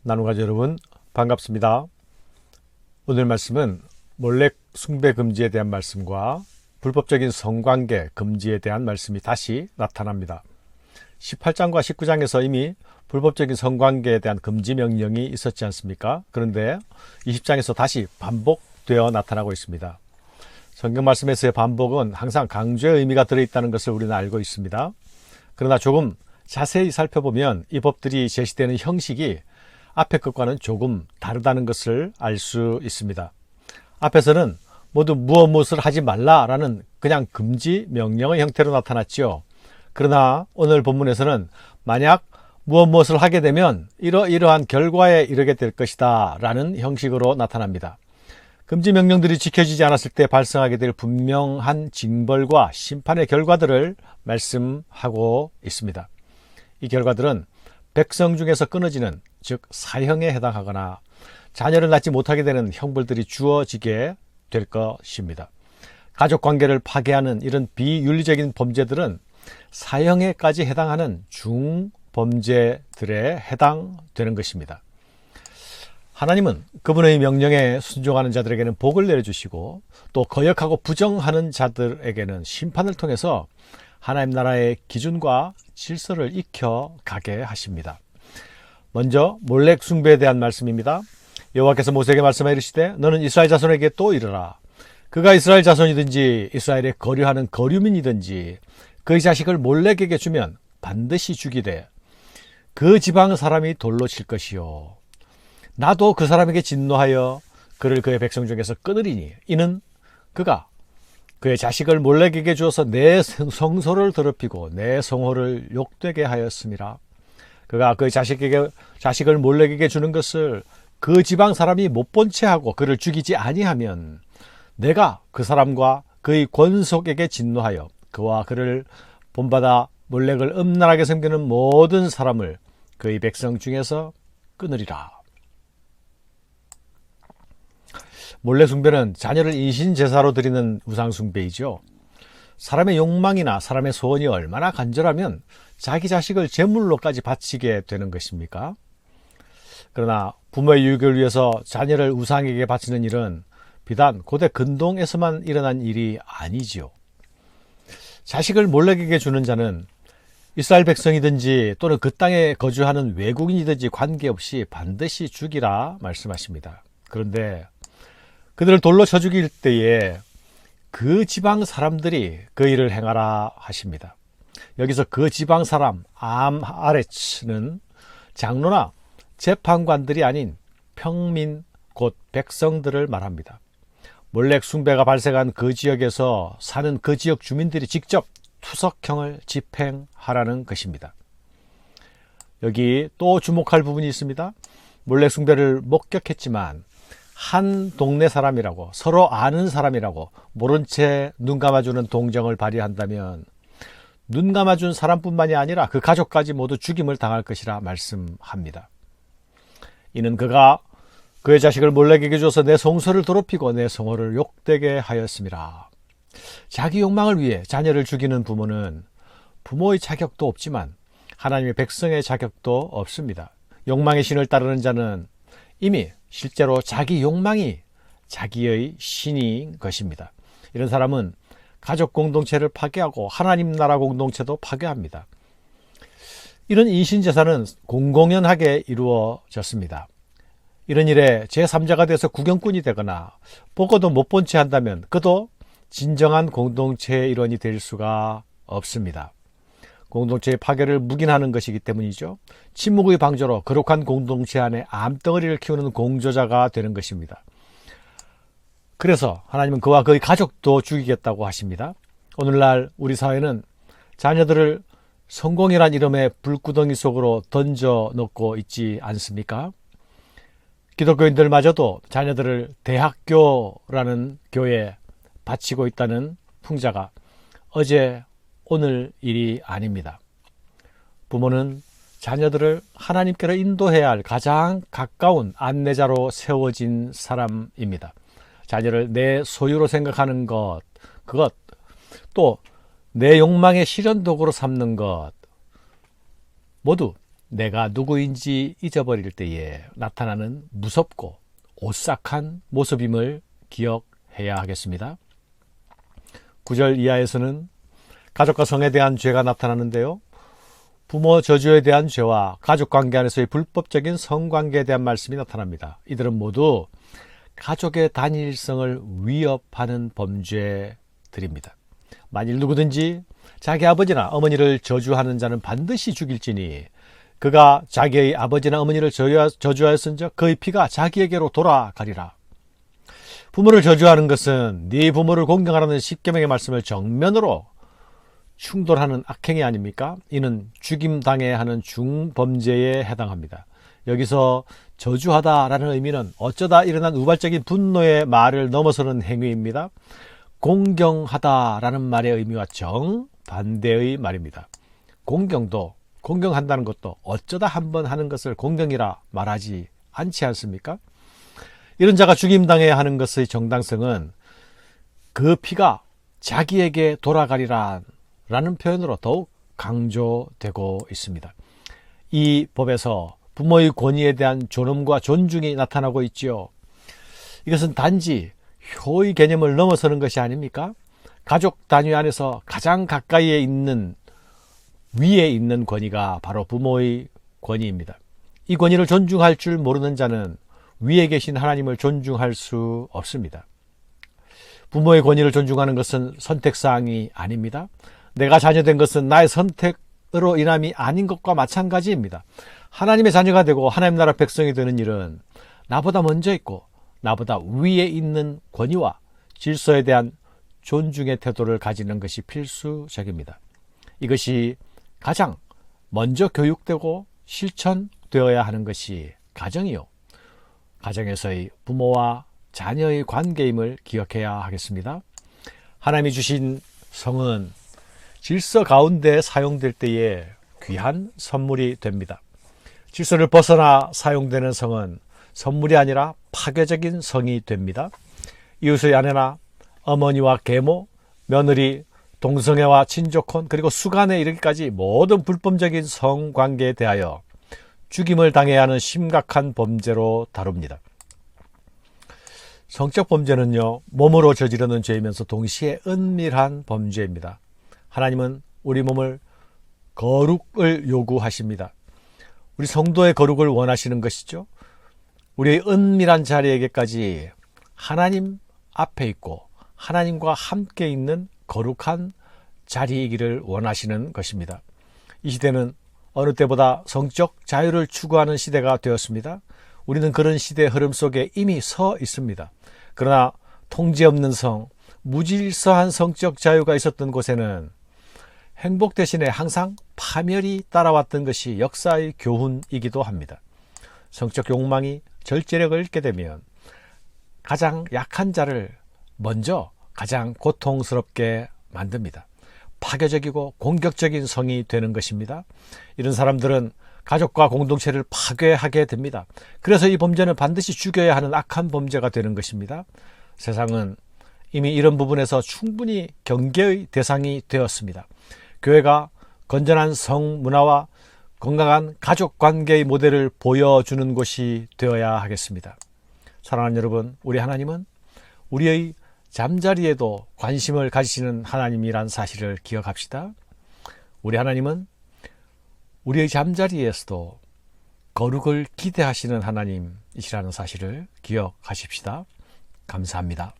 나눔가족 여러분 반갑습니다. 오늘 말씀은 몰렉 숭배 금지에 대한 말씀과 불법적인 성관계 금지에 대한 말씀이 다시 나타납니다. 18장과 19장에서 이미 불법적인 성관계에 대한 금지 명령이 있었지 않습니까? 그런데 20장에서 다시 반복되어 나타나고 있습니다. 성경 말씀에서의 반복은 항상 강조의 의미가 들어있다는 것을 우리는 알고 있습니다. 그러나 조금 자세히 살펴보면 이 법들이 제시되는 형식이 앞의 것과는 조금 다르다는 것을 알 수 있습니다. 앞에서는 모두 무엇을 하지 말라라는 그냥 금지 명령의 형태로 나타났지요. 그러나 오늘 본문에서는 만약 무엇을 하게 되면 이러이러한 결과에 이르게 될 것이다 라는 형식으로 나타납니다. 금지 명령들이 지켜지지 않았을 때 발생하게 될 분명한 징벌과 심판의 결과들을 말씀하고 있습니다. 이 결과들은 백성 중에서 끊어지는, 즉 사형에 해당하거나 자녀를 낳지 못하게 되는 형벌들이 주어지게 될 것입니다. 가족관계를 파괴하는 이런 비윤리적인 범죄들은 사형에까지 해당하는 중범죄들에 해당되는 것입니다. 하나님은 그분의 명령에 순종하는 자들에게는 복을 내려주시고 또 거역하고 부정하는 자들에게는 심판을 통해서 하나님 나라의 기준과 질서를 익혀가게 하십니다. 먼저 몰렉 숭배에 대한 말씀입니다. 여호와께서 모세에게 말씀하여 이르시되 너는 이스라엘 자손에게 또 이르라. 그가 이스라엘 자손이든지 이스라엘에 거류하는 거류민이든지 그의 자식을 몰렉에게 주면 반드시 죽이되 그 지방 사람이 돌로 칠 것이요 나도 그 사람에게 진노하여 그를 그의 백성 중에서 끊으리니 이는 그가 그의 자식을 몰렉에게 주어서 내 성소를 더럽히고 내 성호를 욕되게 하였음이라. 그가 그의 자식을 몰렉에게 주는 것을 그 지방 사람이 못 본 채 하고 그를 죽이지 아니하면 내가 그 사람과 그의 권속에게 진노하여 그와 그를 본받아 몰렉을 음란하게 섬기는 모든 사람을 그의 백성 중에서 끊으리라. 몰렉 숭배는 자녀를 인신제사로 드리는 우상 숭배이죠. 사람의 욕망이나 사람의 소원이 얼마나 간절하면 자기 자식을 제물로까지 바치게 되는 것입니까? 그러나 부모의 유익을 위해서 자녀를 우상에게 바치는 일은 비단 고대 근동에서만 일어난 일이 아니지요. 자식을 몰렉에게 주는 자는 이스라엘 백성이든지 또는 그 땅에 거주하는 외국인이든지 관계없이 반드시 죽이라 말씀하십니다. 그런데 그들을 돌로 쳐 죽일 때에 그 지방 사람들이 그 일을 행하라 하십니다. 여기서 그 지방 사람 암하레츠는 장로나 재판관들이 아닌 평민 곧 백성들을 말합니다. 몰렉 숭배가 발생한 그 지역에서 사는 그 지역 주민들이 직접 투석형을 집행하라는 것입니다. 여기 또 주목할 부분이 있습니다. 몰렉 숭배를 목격했지만 한 동네 사람이라고 서로 아는 사람이라고 모른 채 눈 감아주는 동정을 발휘한다면 눈 감아준 사람뿐만이 아니라 그 가족까지 모두 죽임을 당할 것이라 말씀합니다. 이는 그가 그의 자식을 몰렉에게 줘서 내 성소를 더럽히고 내 성호를 욕되게 하였음이라. 자기 욕망을 위해 자녀를 죽이는 부모는 부모의 자격도 없지만 하나님의 백성의 자격도 없습니다. 욕망의 신을 따르는 자는 이미 실제로 자기 욕망이 자기의 신인 것입니다. 이런 사람은 가족 공동체를 파괴하고 하나님 나라 공동체도 파괴합니다. 이런 인신제사는 공공연하게 이루어졌습니다. 이런 일에 제3자가 돼서 구경꾼이 되거나 보고도 못 본 채 한다면 그도 진정한 공동체의 일원이 될 수가 없습니다. 공동체의 파괴를 묵인하는 것이기 때문이죠. 침묵의 방조로 거룩한 공동체 안에 암덩어리를 키우는 공조자가 되는 것입니다. 그래서 하나님은 그와 그의 가족도 죽이겠다고 하십니다. 오늘날 우리 사회는 자녀들을 성공이란 이름의 불구덩이 속으로 던져 넣고 있지 않습니까? 기독교인들마저도 자녀들을 대학교라는 교회에 바치고 있다는 풍자가 어제 오늘 일이 아닙니다. 부모는 자녀들을 하나님께로 인도해야 할 가장 가까운 안내자로 세워진 사람입니다. 자녀를 내 소유로 생각하는 것, 그것, 또 내 욕망의 실현 도구로 삼는 것, 모두 내가 누구인지 잊어버릴 때에 나타나는 무섭고 오싹한 모습임을 기억해야 하겠습니다. 9절 이하에서는 가족과 성에 대한 죄가 나타나는데요. 부모 저주에 대한 죄와 가족관계 안에서의 불법적인 성관계에 대한 말씀이 나타납니다. 이들은 모두 가족의 단일성을 위협하는 범죄들입니다. 만일 누구든지 자기 아버지나 어머니를 저주하는 자는 반드시 죽일지니 그가 자기의 아버지나 어머니를 저주하였은즉 그의 피가 자기에게로 돌아가리라. 부모를 저주하는 것은 네 부모를 공경하라는 십계명의 말씀을 정면으로 충돌하는 악행이 아닙니까? 이는 죽임당해야 하는 중범죄에 해당합니다. 여기서 저주하다라는 의미는 어쩌다 일어난 우발적인 분노의 말을 넘어서는 행위입니다. 공경하다라는 말의 의미와 정반대의 말입니다. 공경한다는 것도 어쩌다 한번 하는 것을 공경이라 말하지 않지 않습니까? 이런 자가 죽임당해야 하는 것의 정당성은 그 피가 자기에게 돌아가리라 라는 표현으로 더욱 강조되고 있습니다. 이 법에서 부모의 권위에 대한 존엄과 존중이 나타나고 있지요. 이것은 단지 효의 개념을 넘어서는 것이 아닙니까? 가족 단위 안에서 가장 가까이에 있는 위에 있는 권위가 바로 부모의 권위입니다. 이 권위를 존중할 줄 모르는 자는 위에 계신 하나님을 존중할 수 없습니다. 부모의 권위를 존중하는 것은 선택사항이 아닙니다. 내가 자녀된 것은 나의 선택으로 인함이 아닌 것과 마찬가지입니다. 하나님의 자녀가 되고 하나님 나라 백성이 되는 일은 나보다 먼저 있고 나보다 위에 있는 권위와 질서에 대한 존중의 태도를 가지는 것이 필수적입니다. 이것이 가장 먼저 교육되고 실천되어야 하는 것이 가정이요. 가정에서의 부모와 자녀의 관계임을 기억해야 하겠습니다. 하나님이 주신 성은 질서 가운데 사용될 때에 귀한 선물이 됩니다. 질서를 벗어나 사용되는 성은 선물이 아니라 파괴적인 성이 됩니다. 이웃의 아내나 어머니와 계모, 며느리, 동성애와 친족혼, 그리고 수간에 이르기까지 모든 불법적인 성관계에 대하여 죽임을 당해야 하는 심각한 범죄로 다룹니다. 성적 범죄는요, 몸으로 저지르는 죄이면서 동시에 은밀한 범죄입니다. 하나님은 우리 몸을 거룩을 요구하십니다. 우리 성도의 거룩을 원하시는 것이죠. 우리의 은밀한 자리에게까지 하나님 앞에 있고 하나님과 함께 있는 거룩한 자리이기를 원하시는 것입니다. 이 시대는 어느 때보다 성적 자유를 추구하는 시대가 되었습니다. 우리는 그런 시대의 흐름 속에 이미 서 있습니다. 그러나 통제 없는 성, 무질서한 성적 자유가 있었던 곳에는 행복 대신에 항상 파멸이 따라왔던 것이 역사의 교훈이기도 합니다. 성적 욕망이 절제력을 잃게 되면 가장 약한 자를 먼저 가장 고통스럽게 만듭니다. 파괴적이고 공격적인 성이 되는 것입니다. 이런 사람들은 가족과 공동체를 파괴하게 됩니다. 그래서 이 범죄는 반드시 죽여야 하는 악한 범죄가 되는 것입니다. 세상은 이미 이런 부분에서 충분히 경계의 대상이 되었습니다. 교회가 건전한 성 문화와 건강한 가족 관계의 모델을 보여주는 곳이 되어야 하겠습니다. 사랑하는 여러분, 우리 하나님은 우리의 잠자리에도 관심을 가지시는 하나님이란 사실을 기억합시다. 우리 하나님은 우리의 잠자리에서도 거룩을 기대하시는 하나님이시라는 사실을 기억하십시다. 감사합니다.